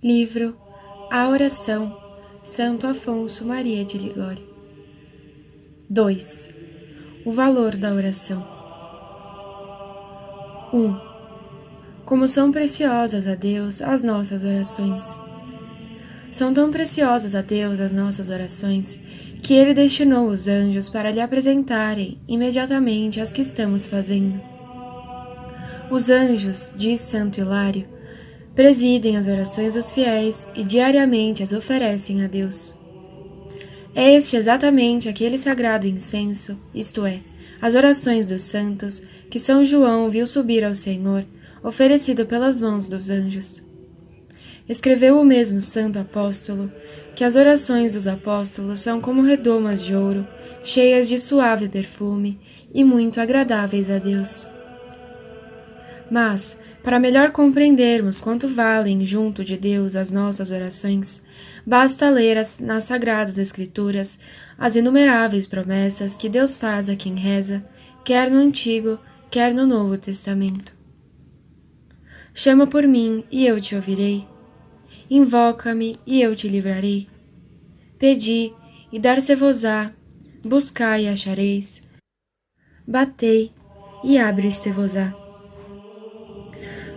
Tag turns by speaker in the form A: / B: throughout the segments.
A: Livro A Oração, Santo Afonso Maria de Ligório. 2. O valor da oração. 1. Como são preciosas a Deus as nossas orações. São tão preciosas a Deus as nossas orações, que Ele destinou os anjos para lhe apresentarem imediatamente as que estamos fazendo. Os anjos, diz Santo Hilário, presidem as orações dos fiéis e diariamente as oferecem a Deus. É este exatamente aquele sagrado incenso, isto é, as orações dos santos, que São João viu subir ao Senhor, oferecido pelas mãos dos anjos. Escreveu o mesmo santo apóstolo que as orações dos apóstolos são como redomas de ouro, cheias de suave perfume e muito agradáveis a Deus. Mas, para melhor compreendermos quanto valem junto de Deus as nossas orações, basta ler nas Sagradas Escrituras as inumeráveis promessas que Deus faz a quem reza, quer no Antigo, quer no Novo Testamento. Chama por mim e eu te ouvirei. Invoca-me e eu te livrarei. Pedi e dar-se-vos-á, buscai e achareis. Batei e abre-se-vos-á.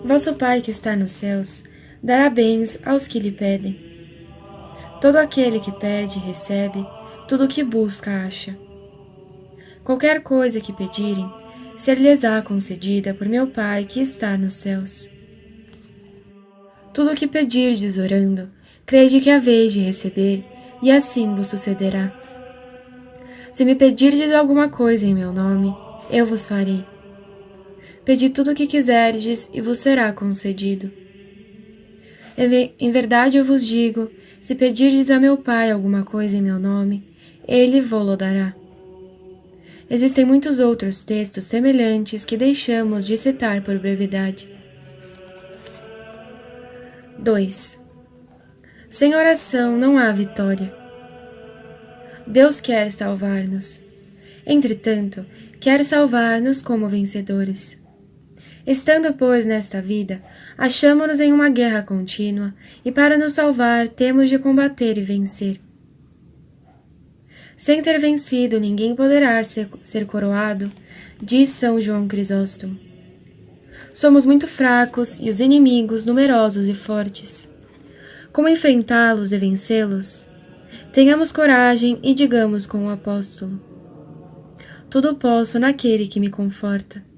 A: Vosso Pai que está nos céus, dará bens aos que lhe pedem. Todo aquele que pede, recebe, tudo o que busca, acha. Qualquer coisa que pedirem, ser-lhes-á concedida por meu Pai que está nos céus. Tudo o que pedirdes orando, crede que haveis de receber, e assim vos sucederá. Se me pedirdes alguma coisa em meu nome, eu vos farei. Pedi tudo o que quiserdes e vos será concedido. Em verdade eu vos digo, se pedirdes a meu Pai alguma coisa em meu nome, Ele vô-lo dará. Existem muitos outros textos semelhantes que deixamos de citar por brevidade. 2. Sem oração não há vitória. Deus quer salvar-nos. Entretanto, quer salvar-nos como vencedores. Estando, pois, nesta vida, achamo-nos em uma guerra contínua, e para nos salvar temos de combater e vencer. Sem ter vencido, ninguém poderá ser coroado, diz São João Crisóstomo. Somos muito fracos e os inimigos numerosos e fortes. Como enfrentá-los e vencê-los? Tenhamos coragem e digamos com o apóstolo: tudo posso naquele que me conforta.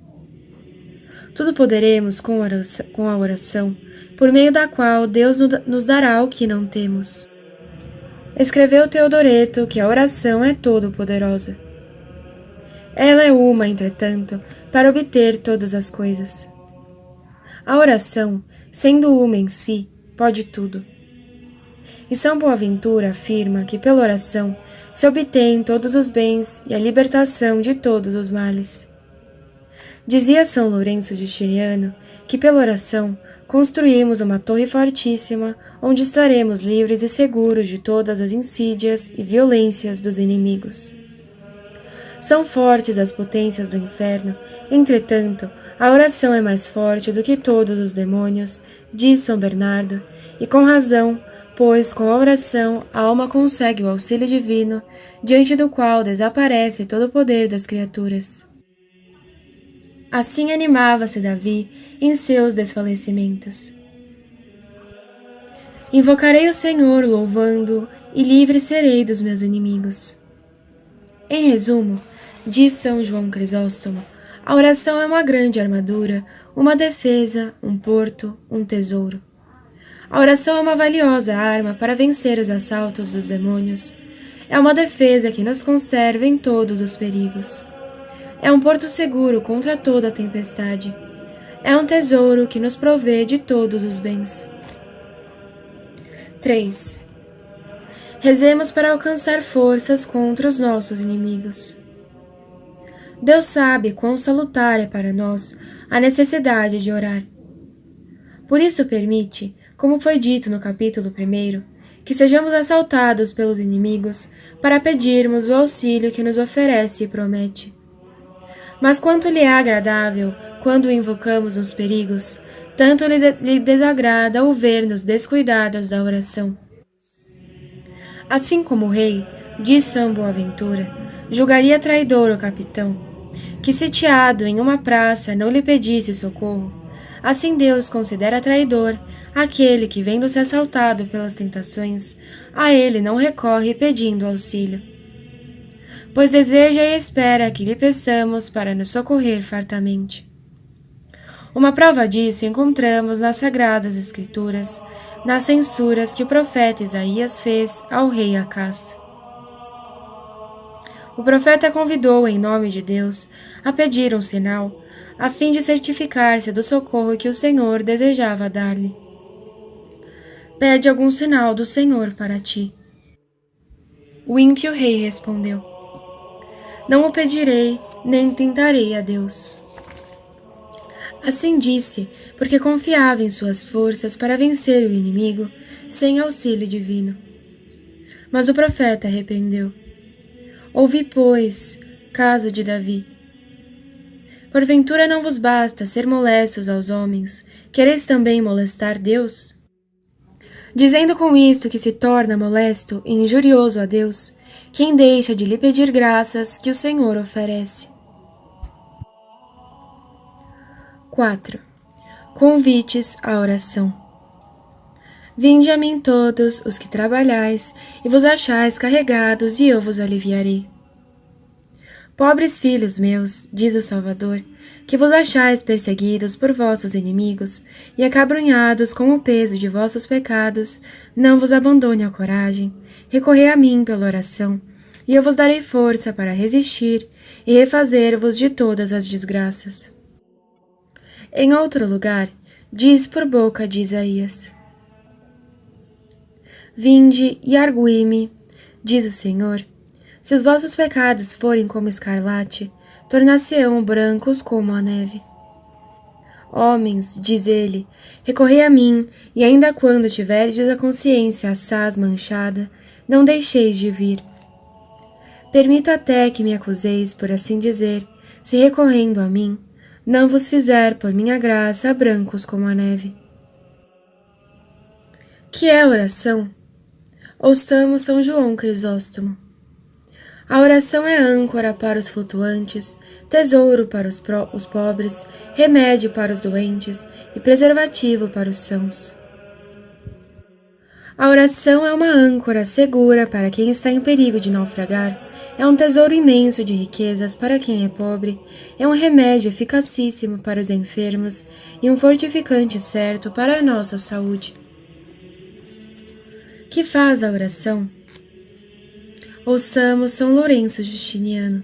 A: Tudo poderemos com a oração, por meio da qual Deus nos dará o que não temos. Escreveu Teodoreto que a oração é todo-poderosa. Ela é uma, entretanto, para obter todas as coisas. A oração, sendo uma em si, pode tudo. E São Boaventura afirma que pela oração se obtém todos os bens e a libertação de todos os males. Dizia São Lourenço de Chiriano que pela oração construímos uma torre fortíssima onde estaremos livres e seguros de todas as insídias e violências dos inimigos. São fortes as potências do inferno, entretanto, a oração é mais forte do que todos os demônios, diz São Bernardo, e com razão, pois com a oração a alma consegue o auxílio divino, diante do qual desaparece todo o poder das criaturas. Assim animava-se Davi em seus desfalecimentos. Invocarei o Senhor louvando, e livre serei dos meus inimigos. Em resumo, diz São João Crisóstomo, a oração é uma grande armadura, uma defesa, um porto, um tesouro. A oração é uma valiosa arma para vencer os assaltos dos demônios. É uma defesa que nos conserva em todos os perigos. É um porto seguro contra toda a tempestade. É um tesouro que nos provê de todos os bens. 3. Rezemos para alcançar forças contra os nossos inimigos. Deus sabe quão salutar é para nós a necessidade de orar. Por isso permite, como foi dito no capítulo 1, que sejamos assaltados pelos inimigos para pedirmos o auxílio que nos oferece e promete. Mas quanto lhe é agradável, quando o invocamos nos perigos, tanto lhe desagrada o ver-nos descuidados da oração. Assim como o rei, diz São Boaventura, julgaria traidor o capitão, que sitiado em uma praça não lhe pedisse socorro, assim Deus considera traidor aquele que, vendo-se assaltado pelas tentações, a ele não recorre pedindo auxílio, pois deseja e espera que lhe peçamos para nos socorrer fartamente. Uma prova disso encontramos nas Sagradas Escrituras, nas censuras que o profeta Isaías fez ao rei Acás. O profeta convidou, em nome de Deus, a pedir um sinal, a fim de certificar-se do socorro que o Senhor desejava dar-lhe. Pede algum sinal do Senhor para ti. O ímpio rei respondeu: Não o pedirei, nem tentarei a Deus. Assim disse, porque confiava em suas forças para vencer o inimigo, sem auxílio divino. Mas o profeta repreendeu: Ouvi, pois, casa de Davi. Porventura não vos basta ser molestos aos homens, quereis também molestar Deus? Dizendo com isto que se torna molesto e injurioso a Deus, quem deixa de lhe pedir graças que o Senhor oferece. 4. Convites à oração. Vinde a mim todos os que trabalhais e vos achais carregados, e eu vos aliviarei. Pobres filhos meus, diz o Salvador, que vos achais perseguidos por vossos inimigos e acabrunhados com o peso de vossos pecados, não vos abandone a coragem, recorrei a mim pela oração, e eu vos darei força para resistir e refazer-vos de todas as desgraças. Em outro lugar, diz por boca de Isaías: Vinde e argui-me, diz o Senhor, se os vossos pecados forem como escarlate, tornar-se-ão brancos como a neve. Homens, diz ele, recorrei a mim, e ainda quando tiverdes a consciência assaz manchada, não deixeis de vir. Permito até que me acuseis, por assim dizer, se recorrendo a mim, não vos fizer por minha graça brancos como a neve. Que é oração? Ouçamos São João Crisóstomo. A oração é âncora para os flutuantes, tesouro para os pobres, remédio para os doentes e preservativo para os sãos. A oração é uma âncora segura para quem está em perigo de naufragar, é um tesouro imenso de riquezas para quem é pobre, é um remédio eficacíssimo para os enfermos e um fortificante certo para a nossa saúde. Que faz a oração? Ouçamos São Lourenço Justiniano.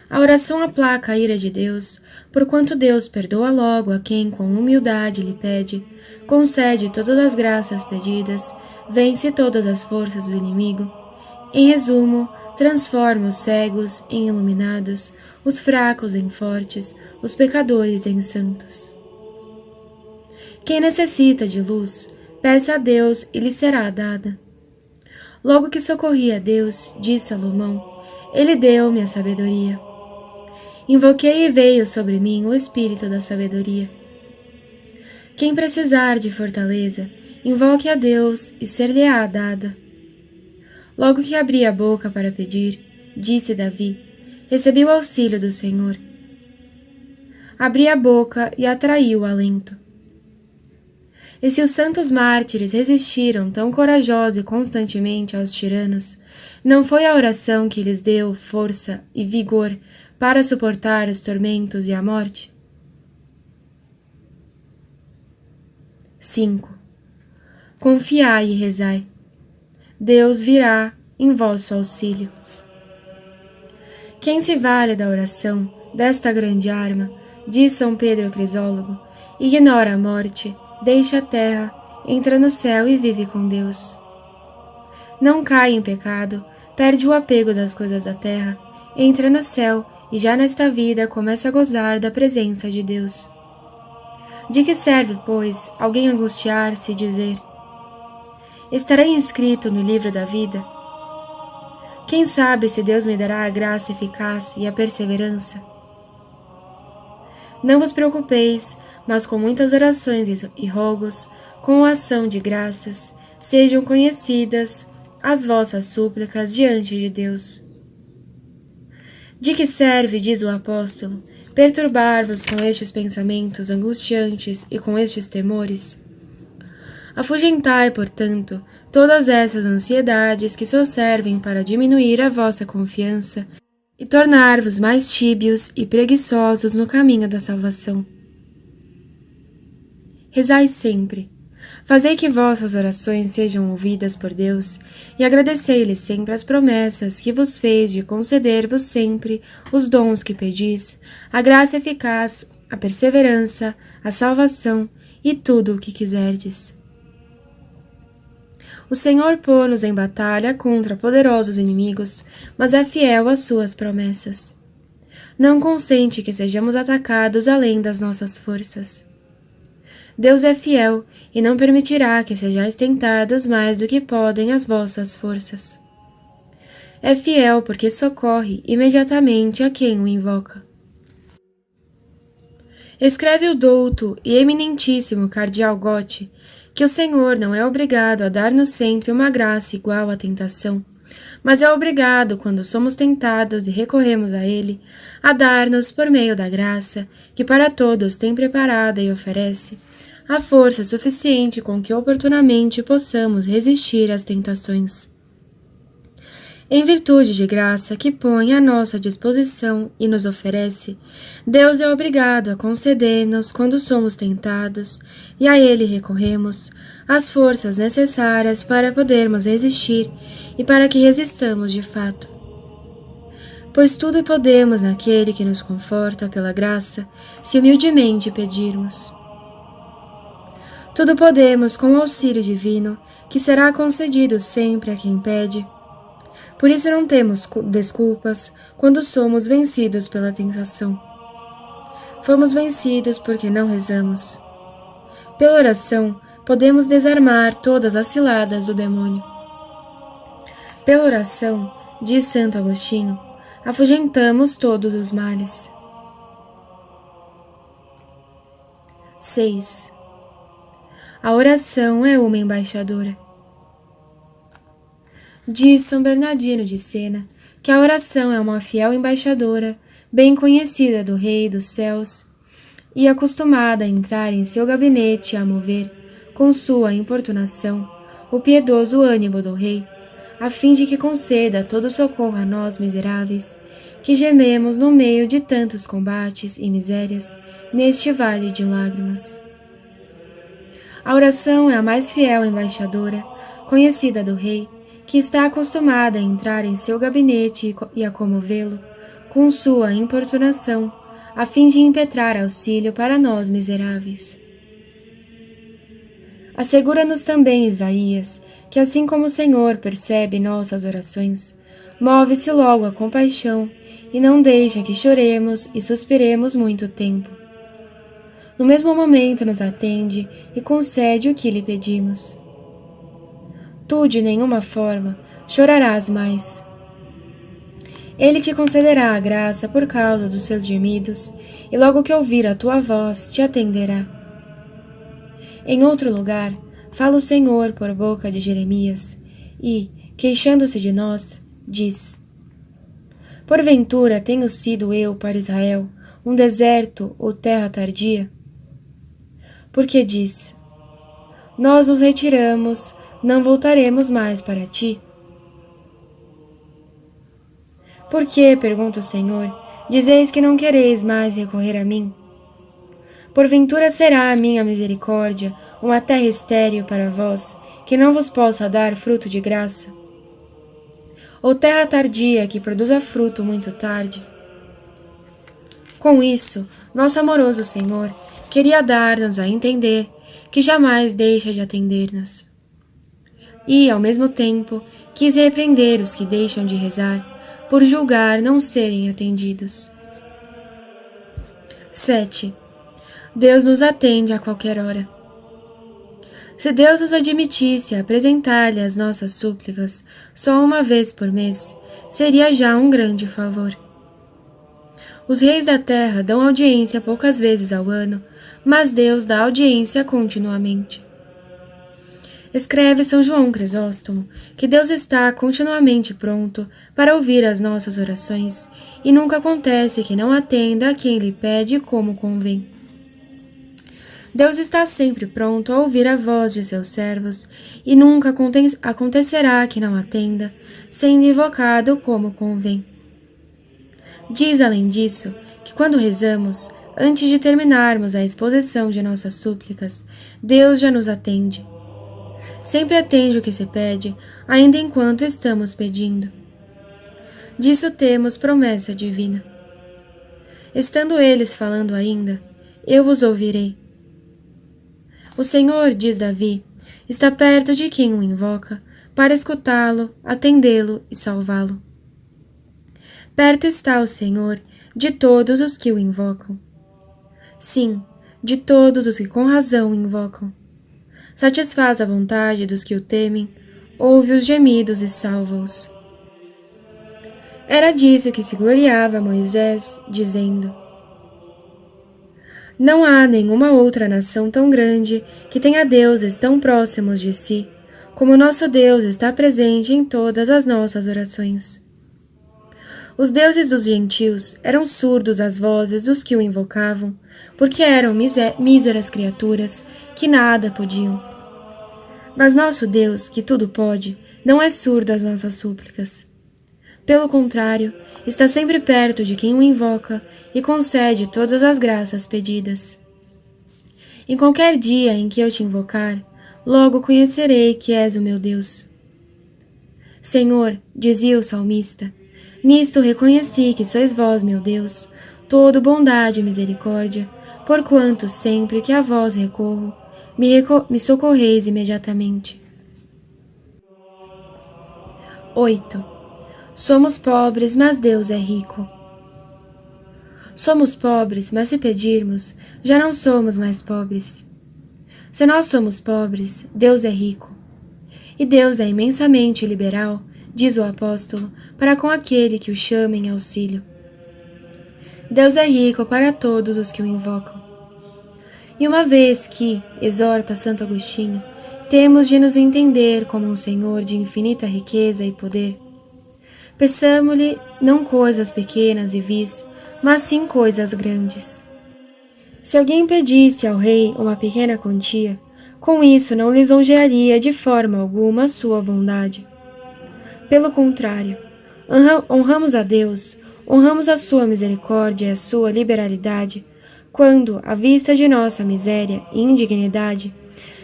A: A oração aplaca a ira de Deus, porquanto Deus perdoa logo a quem com humildade lhe pede, concede todas as graças pedidas, vence todas as forças do inimigo. Em resumo, transforma os cegos em iluminados, os fracos em fortes, os pecadores em santos. Quem necessita de luz, peça a Deus e lhe será dada. Logo que socorri a Deus, diz Salomão, ele deu-me a sabedoria. Invoquei e veio sobre mim o Espírito da sabedoria. Quem precisar de fortaleza, invoque a Deus e ser-lhe-á dada. Logo que abri a boca para pedir, disse Davi, recebi o auxílio do Senhor. Abri a boca e atraí o alento. E se os santos mártires resistiram tão corajosa e constantemente aos tiranos, não foi a oração que lhes deu força e vigor para suportar os tormentos e a morte? 5. Confiai e rezai. Deus virá em vosso auxílio. Quem se vale da oração, desta grande arma, diz São Pedro Crisólogo, ignora a morte, deixa a terra, entra no céu e vive com Deus. Não cai em pecado, perde o apego das coisas da terra, entra no céu e já nesta vida começa a gozar da presença de Deus. De que serve, pois, alguém angustiar-se e dizer: estarei inscrito no livro da vida? Quem sabe se Deus me dará a graça eficaz e a perseverança? Não vos preocupeis, mas com muitas orações e rogos, com a ação de graças, sejam conhecidas as vossas súplicas diante de Deus. De que serve, diz o apóstolo, perturbar-vos com estes pensamentos angustiantes e com estes temores? Afugentai, portanto, todas essas ansiedades que só servem para diminuir a vossa confiança e tornar-vos mais tíbios e preguiçosos no caminho da salvação. Rezai sempre. Fazei que vossas orações sejam ouvidas por Deus e agradecei-lhe sempre as promessas que vos fez de conceder-vos sempre os dons que pedis, a graça eficaz, a perseverança, a salvação e tudo o que quiserdes. O Senhor pô-nos em batalha contra poderosos inimigos, mas é fiel às suas promessas. Não consente que sejamos atacados além das nossas forças. Deus é fiel e não permitirá que sejais tentados mais do que podem as vossas forças. É fiel porque socorre imediatamente a quem o invoca. Escreve o douto e eminentíssimo cardeal Gotti que o Senhor não é obrigado a dar-nos sempre uma graça igual à tentação, mas é obrigado, quando somos tentados e recorremos a Ele, a dar-nos, por meio da graça, que para todos tem preparada e oferece, a força suficiente com que oportunamente possamos resistir às tentações. Em virtude de graça que põe à nossa disposição e nos oferece, Deus é obrigado a conceder-nos, quando somos tentados, e a Ele recorremos, as forças necessárias para podermos resistir e para que resistamos de fato. Pois tudo podemos naquele que nos conforta pela graça, se humildemente pedirmos. Tudo podemos com o auxílio divino, que será concedido sempre a quem pede. Por isso não temos desculpas quando somos vencidos pela tentação. Fomos vencidos porque não rezamos. Pela oração, podemos desarmar todas as ciladas do demônio. Pela oração, diz Santo Agostinho, afugentamos todos os males. 6. A oração é uma embaixadora. Diz São Bernardino de Sena que a oração é uma fiel embaixadora, bem conhecida do Rei dos céus, e acostumada a entrar em seu gabinete a mover, com sua importunação, o piedoso ânimo do Rei, a fim de que conceda todo socorro a nós miseráveis, que gememos no meio de tantos combates e misérias, neste vale de lágrimas. A oração é a mais fiel embaixadora, conhecida do Rei, que está acostumada a entrar em seu gabinete e a comovê-lo, com sua importunação, a fim de impetrar auxílio para nós miseráveis. Assegura-nos também Isaías, que assim como o Senhor percebe nossas orações, move-se logo a compaixão e não deixa que choremos e suspiremos muito tempo. No mesmo momento nos atende e concede o que lhe pedimos. Tu, de nenhuma forma, chorarás mais. Ele te concederá a graça por causa dos seus gemidos, e logo que ouvir a tua voz, te atenderá. Em outro lugar, fala o Senhor por boca de Jeremias, e, queixando-se de nós, diz: Porventura tenho sido eu para Israel um deserto ou terra tardia? Porque diz: Nós nos retiramos, não voltaremos mais para ti. Por que, pergunta o Senhor, dizeis que não quereis mais recorrer a mim? Porventura será a minha misericórdia uma terra estéril para vós, que não vos possa dar fruto de graça? Ou terra tardia que produza fruto muito tarde? Com isso, nosso amoroso Senhor queria dar-nos a entender que jamais deixa de atender-nos. E, ao mesmo tempo, quis repreender os que deixam de rezar, por julgar não serem atendidos. 7. Deus nos atende a qualquer hora. Se Deus nos admitisse a apresentar-lhe as nossas súplicas só uma vez por mês, seria já um grande favor. Os reis da terra dão audiência poucas vezes ao ano, mas Deus dá audiência continuamente. Escreve São João Crisóstomo que Deus está continuamente pronto para ouvir as nossas orações e nunca acontece que não atenda a quem lhe pede como convém. Deus está sempre pronto a ouvir a voz de seus servos e nunca acontecerá que não atenda, sendo invocado como convém. Diz, além disso, que quando rezamos, antes de terminarmos a exposição de nossas súplicas, Deus já nos atende. Sempre atende o que se pede, ainda enquanto estamos pedindo. Disso temos promessa divina. Estando eles falando ainda, eu vos ouvirei. O Senhor, diz Davi, está perto de quem o invoca, para escutá-lo, atendê-lo e salvá-lo. Perto está o Senhor de todos os que o invocam. Sim, de todos os que com razão o invocam. Satisfaz a vontade dos que o temem, ouve os gemidos e salva-os. Era disso que se gloriava Moisés, dizendo: Não há nenhuma outra nação tão grande que tenha deuses tão próximos de si, como nosso Deus está presente em todas as nossas orações. Os deuses dos gentios eram surdos às vozes dos que o invocavam, porque eram míseras criaturas que nada podiam. Mas nosso Deus, que tudo pode, não é surdo às nossas súplicas. Pelo contrário, está sempre perto de quem o invoca e concede todas as graças pedidas. Em qualquer dia em que eu te invocar, logo conhecerei que és o meu Deus. Senhor, dizia o salmista, nisto reconheci que sois vós, meu Deus, todo bondade e misericórdia, porquanto sempre que a vós recorro, me socorreis imediatamente. 8. Somos pobres, mas Deus é rico. Somos pobres, mas se pedirmos, já não somos mais pobres. Se nós somos pobres, Deus é rico. E Deus é imensamente liberal, diz o apóstolo, para com aquele que o chama em auxílio. Deus é rico para todos os que o invocam. E uma vez que, exorta Santo Agostinho, temos de nos entender como um Senhor de infinita riqueza e poder, peçamo-lhe não coisas pequenas e vis, mas sim coisas grandes. Se alguém pedisse ao rei uma pequena quantia, com isso não lisonjearia de forma alguma a sua bondade. Pelo contrário, honramos a Deus, honramos a sua misericórdia e a sua liberalidade, quando, à vista de nossa miséria e indignidade,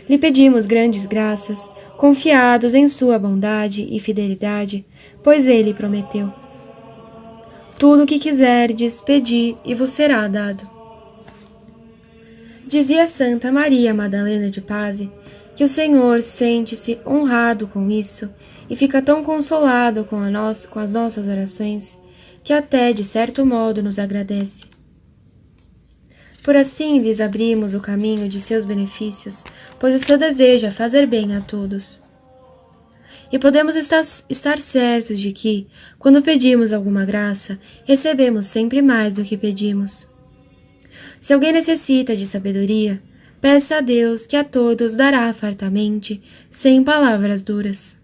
A: lhe pedimos grandes graças, confiados em sua bondade e fidelidade, pois ele prometeu: tudo o que quiserdes, pedi e vos será dado. Dizia Santa Maria Madalena de Pazzi que o Senhor sente-se honrado com isso e fica tão consolado com as nossas orações que até, de certo modo, nos agradece. Por assim lhes abrimos o caminho de seus benefícios, pois o seu desejo é fazer bem a todos. E podemos estar certos de que, quando pedimos alguma graça, recebemos sempre mais do que pedimos. Se alguém necessita de sabedoria, peça a Deus que a todos dará fartamente, sem palavras duras.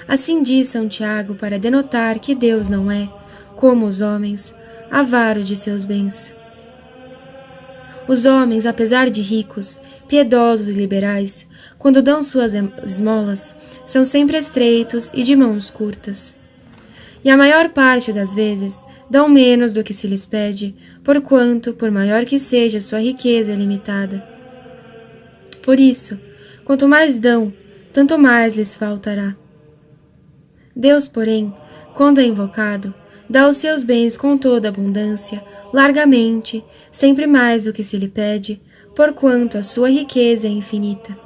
A: Assim diz São Tiago para denotar que Deus não é, como os homens, avaro de seus bens. Os homens, apesar de ricos, piedosos e liberais, quando dão suas esmolas, são sempre estreitos e de mãos curtas. E a maior parte das vezes dão menos do que se lhes pede, porquanto, por maior que seja sua riqueza, é limitada. Por isso, quanto mais dão, tanto mais lhes faltará. Deus, porém, quando é invocado, dá os seus bens com toda abundância, largamente, sempre mais do que se lhe pede, porquanto a sua riqueza é infinita.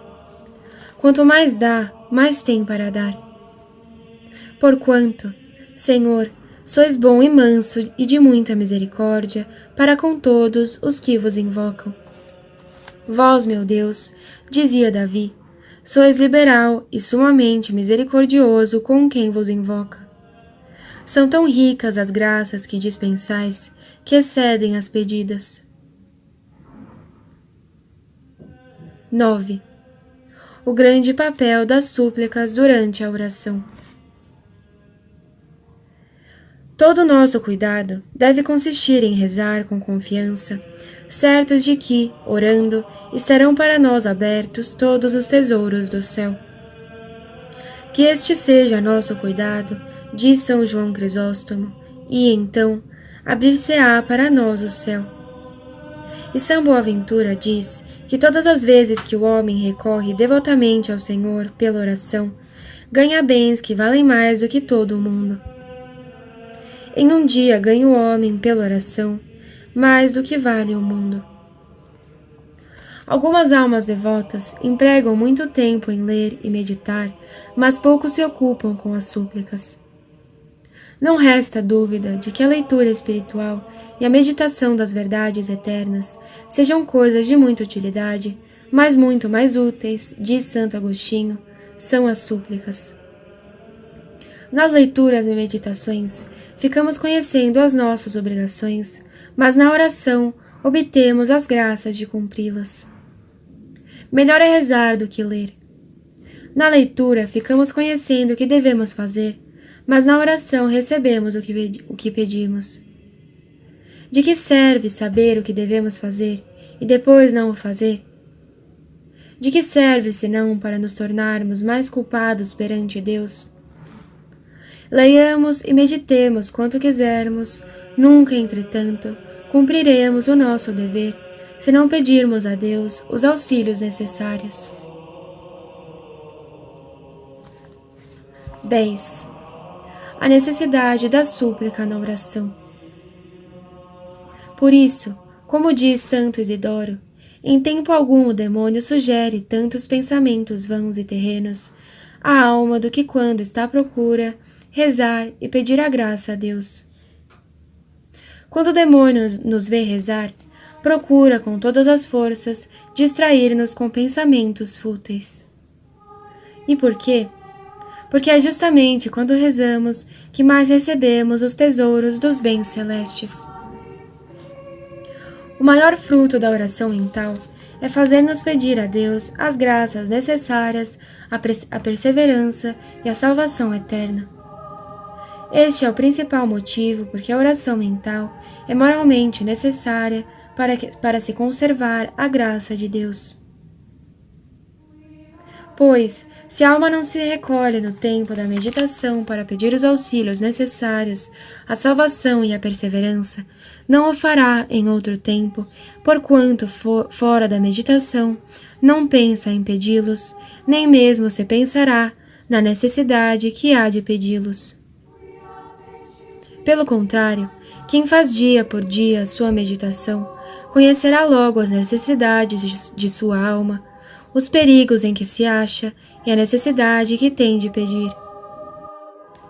A: Quanto mais dá, mais tem para dar. Porquanto, Senhor, sois bom e manso e de muita misericórdia para com todos os que vos invocam. Vós, meu Deus, dizia Davi, sois liberal e sumamente misericordioso com quem vos invoca. São tão ricas as graças que dispensais, que excedem as pedidas. 9. O grande papel das súplicas durante a oração. Todo nosso cuidado deve consistir em rezar com confiança, certos de que, orando, estarão para nós abertos todos os tesouros do céu. Que este seja nosso cuidado, diz São João Crisóstomo, e então abrir-se-á para nós o céu. E São Boaventura diz que todas as vezes que o homem recorre devotamente ao Senhor pela oração, ganha bens que valem mais do que todo o mundo. Em um dia ganha o homem pela oração mais do que vale o mundo. Algumas almas devotas empregam muito tempo em ler e meditar, mas pouco se ocupam com as súplicas. Não resta dúvida de que a leitura espiritual e a meditação das verdades eternas sejam coisas de muita utilidade, mas muito mais úteis, diz Santo Agostinho, são as súplicas. Nas leituras e meditações, ficamos conhecendo as nossas obrigações, mas na oração obtemos as graças de cumpri-las. Melhor é rezar do que ler. Na leitura, ficamos conhecendo o que devemos fazer, mas na oração recebemos o que pedimos. De que serve saber o que devemos fazer e depois não o fazer? De que serve senão para nos tornarmos mais culpados perante Deus? Leiamos e meditemos quanto quisermos, nunca, entretanto, cumpriremos o nosso dever, se não pedirmos a Deus os auxílios necessários. 10. A necessidade da súplica na oração. Por isso, como diz Santo Isidoro, em tempo algum o demônio sugere tantos pensamentos vãos e terrenos à alma do que quando está à procura rezar e pedir a graça a Deus. Quando o demônio nos vê rezar, procura com todas as forças distrair-nos com pensamentos fúteis. E por quê? Porque é justamente quando rezamos que mais recebemos os tesouros dos bens celestes. O maior fruto da oração mental é fazer-nos pedir a Deus as graças necessárias à perseverança e à salvação eterna. Este é o principal motivo porque a oração mental é moralmente necessária para se conservar a graça de Deus. Pois, se a alma não se recolhe no tempo da meditação para pedir os auxílios necessários à salvação e à perseverança, não o fará em outro tempo, porquanto fora da meditação não pensa em pedi-los, nem mesmo se pensará na necessidade que há de pedi-los. Pelo contrário, quem faz dia por dia a sua meditação, conhecerá logo as necessidades de sua alma, os perigos em que se acha e a necessidade que tem de pedir.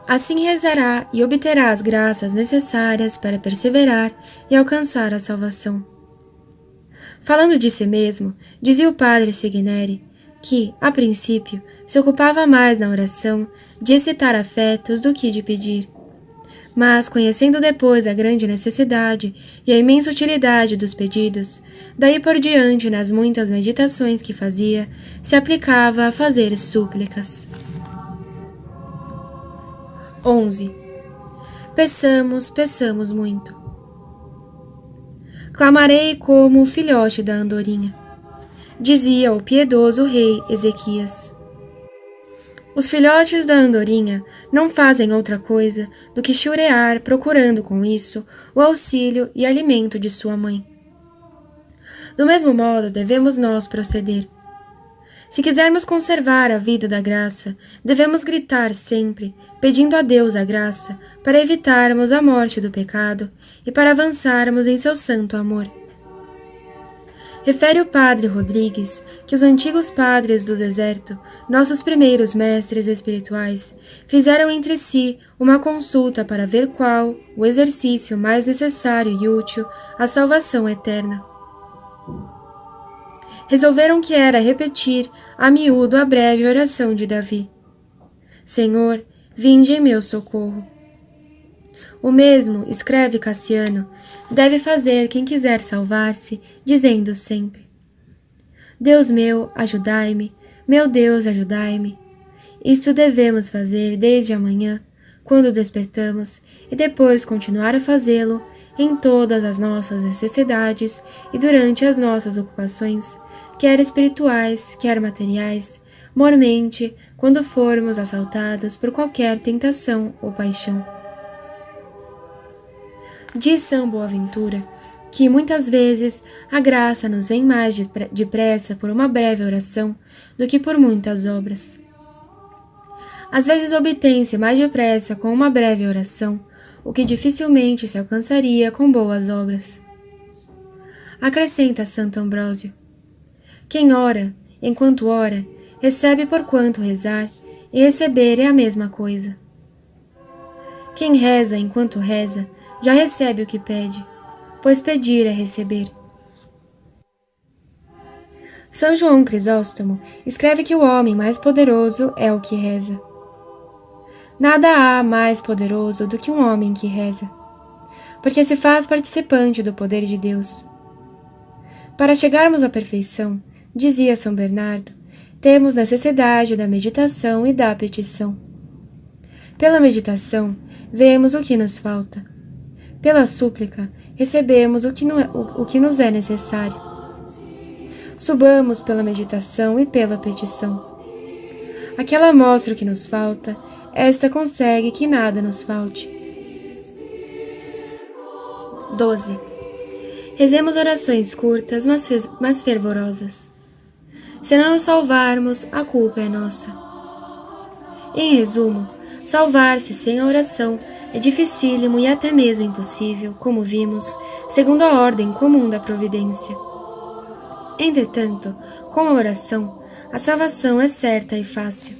A: Assim rezará e obterá as graças necessárias para perseverar e alcançar a salvação. Falando de si mesmo, dizia o padre Segneri que, a princípio, se ocupava mais na oração de excitar afetos do que de pedir. Mas, conhecendo depois a grande necessidade e a imensa utilidade dos pedidos, daí por diante, nas muitas meditações que fazia, se aplicava a fazer súplicas. 11. Peçamos muito. Clamarei como o filhote da andorinha, dizia o piedoso rei Ezequias. Os filhotes da andorinha não fazem outra coisa do que churear, procurando com isso o auxílio e alimento de sua mãe. Do mesmo modo, devemos nós proceder. Se quisermos conservar a vida da graça, devemos gritar sempre, pedindo a Deus a graça, para evitarmos a morte do pecado e para avançarmos em seu santo amor. Refere o padre Rodrigues que os antigos padres do deserto, nossos primeiros mestres espirituais, fizeram entre si uma consulta para ver qual o exercício mais necessário e útil à salvação eterna. Resolveram que era repetir a miúdo a breve oração de Davi: Senhor, vinde em meu socorro. O mesmo, escreve Cassiano, deve fazer quem quiser salvar-se, dizendo sempre: Deus meu, ajudai-me, meu Deus, ajudai-me. Isto devemos fazer desde amanhã, quando despertamos, e depois continuar a fazê-lo em todas as nossas necessidades e durante as nossas ocupações, quer espirituais, quer materiais, mormente, quando formos assaltados por qualquer tentação ou paixão. Diz São Boaventura que muitas vezes a graça nos vem mais depressa por uma breve oração do que por muitas obras. Às vezes obtém-se mais depressa com uma breve oração, o que dificilmente se alcançaria com boas obras. Acrescenta Santo Ambrósio: quem ora, enquanto ora, recebe por quanto rezar, e receber é a mesma coisa. Quem reza enquanto reza, já recebe o que pede, pois pedir é receber. São João Crisóstomo escreve que o homem mais poderoso é o que reza. Nada há mais poderoso do que um homem que reza, porque se faz participante do poder de Deus. Para chegarmos à perfeição, dizia São Bernardo, temos necessidade da meditação e da petição. Pela meditação, vemos o que nos falta. Pela súplica, recebemos o que nos é necessário. Subamos pela meditação e pela petição. Aquela mostra o que nos falta, esta consegue que nada nos falte. 12. Rezemos orações curtas, mas fervorosas. Se não nos salvarmos, a culpa é nossa. Em resumo, salvar-se sem a oração é dificílimo e até mesmo impossível, como vimos, segundo a ordem comum da providência. Entretanto, com a oração, a salvação é certa e fácil.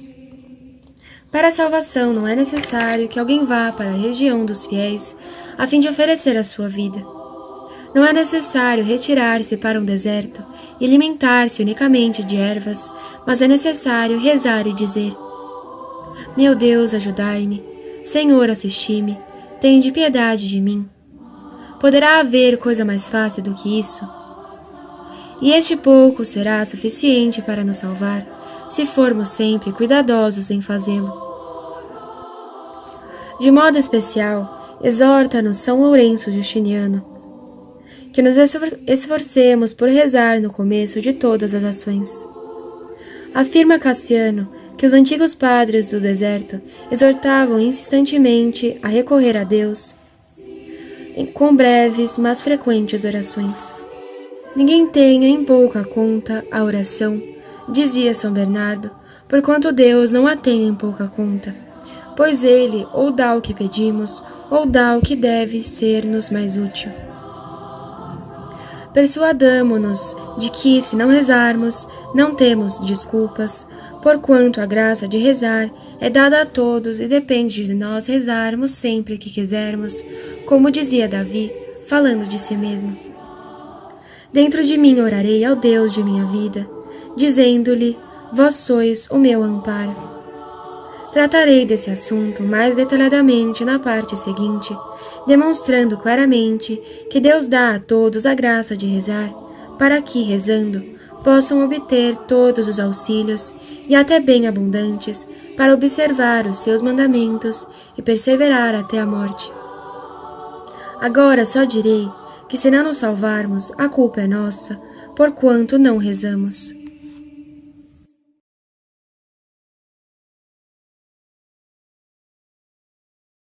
A: Para a salvação não é necessário que alguém vá para a região dos fiéis a fim de oferecer a sua vida. Não é necessário retirar-se para um deserto e alimentar-se unicamente de ervas, mas é necessário rezar e dizer: Meu Deus, ajudai-me. Senhor, assisti-me. Tende piedade de mim. Poderá haver coisa mais fácil do que isso? E este pouco será suficiente para nos salvar, se formos sempre cuidadosos em fazê-lo. De modo especial, exorta-nos São Lourenço Justiniano, que nos esforcemos por rezar no começo de todas as ações. Afirma Cassiano que os antigos padres do deserto exortavam insistentemente a recorrer a Deus com breves, mas frequentes orações. Ninguém tenha em pouca conta a oração, dizia São Bernardo, porquanto Deus não a tem em pouca conta, pois Ele ou dá o que pedimos, ou dá o que deve ser-nos mais útil. Persuadamo-nos de que, se não rezarmos, não temos desculpas, porquanto a graça de rezar é dada a todos e depende de nós rezarmos sempre que quisermos, como dizia Davi, falando de si mesmo. Dentro de mim orarei ao Deus de minha vida, dizendo-lhe: Vós sois o meu amparo. Tratarei desse assunto mais detalhadamente na parte seguinte, demonstrando claramente que Deus dá a todos a graça de rezar, para que, rezando, possam obter todos os auxílios, e até bem abundantes, para observar os seus mandamentos e perseverar até a morte. Agora só direi que, se não nos salvarmos, a culpa é nossa, porquanto não rezamos.